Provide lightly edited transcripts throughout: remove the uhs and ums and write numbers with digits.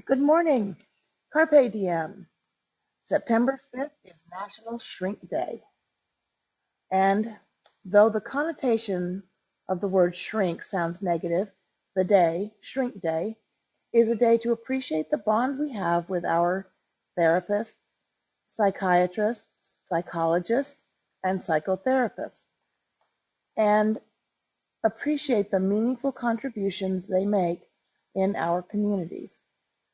Good morning. Carpe diem. September 5th is National Shrink Day. And though the connotation of the word shrink sounds negative, the day, Shrink Day, is a day to appreciate the bond we have with our therapists, psychiatrists, psychologists, and psychotherapists, and appreciate the meaningful contributions they make in our communities.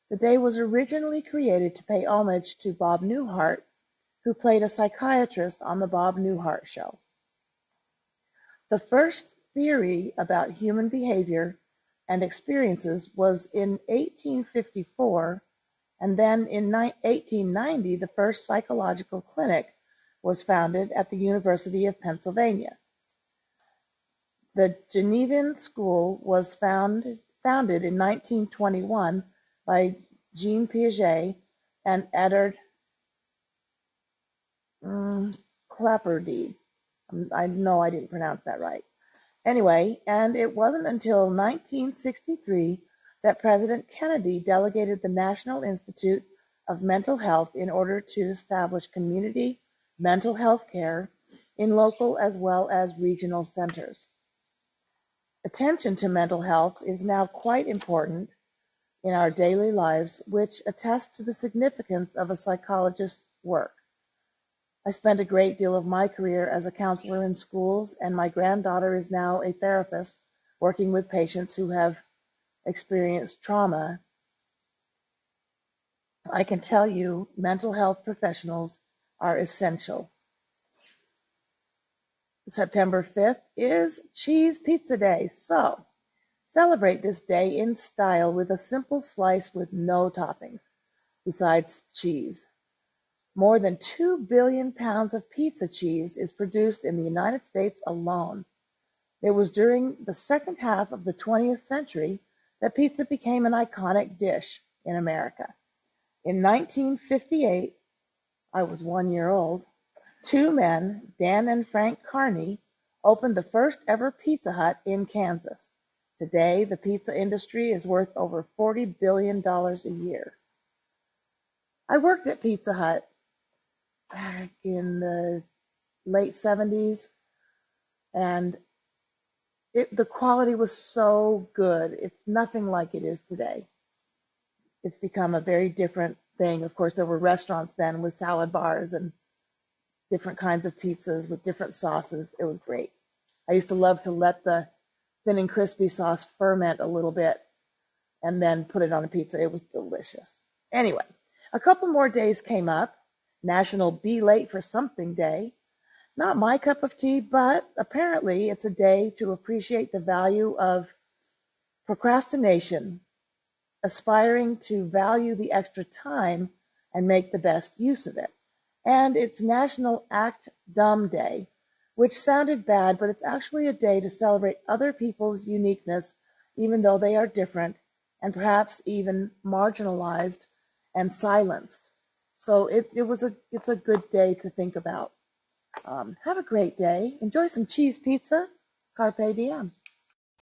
The day was originally created to pay homage to Bob Newhart, who played a psychiatrist on The Bob Newhart Show. The first theory about human behavior and experiences was in 1854, and then in 1890, the first psychological clinic was founded at the University of Pennsylvania. The Genevan School was founded in 1921 by Jean Piaget and Edward Clapperdy. I know I didn't pronounce that right. Anyway, and it wasn't until 1963 that President Kennedy delegated the National Institute of Mental Health in order to establish community mental health care in local as well as regional centers. Attention to mental health is now quite important in our daily lives, which attests to the significance of a psychologist's work. I spent a great deal of my career as a counselor in schools, and my granddaughter is now a therapist working with patients who have experienced trauma. I can tell you, mental health professionals are essential. September 5th is Cheese Pizza Day, so celebrate this day in style with a simple slice with no toppings besides cheese. More than 2 billion pounds of pizza cheese is produced in the United States alone. It was during the second half of the 20th century that pizza became an iconic dish in America. In 1958, I was 1 year old, two men, Dan and Frank Carney, opened the first ever Pizza Hut in Kansas. Today, the pizza industry is worth over $40 billion a year. I worked at Pizza Hut back in the late 70s, and the quality was so good. It's nothing like it is today. It's become a very different thing. Of course, there were restaurants then with salad bars and different kinds of pizzas with different sauces. It was great. I used to love to let the thin and crispy sauce ferment a little bit and then put it on a pizza. It was delicious. Anyway, a couple more days came up. National Be Late for Something Day. Not my cup of tea, but apparently it's a day to appreciate the value of procrastination, aspiring to value the extra time and make the best use of it. And it's National Act Dumb Day, which sounded bad, but it's actually a day to celebrate other people's uniqueness, even though they are different and perhaps even marginalized and silenced. So it's a good day to think about. Have a great day. Enjoy some cheese pizza. Carpe diem.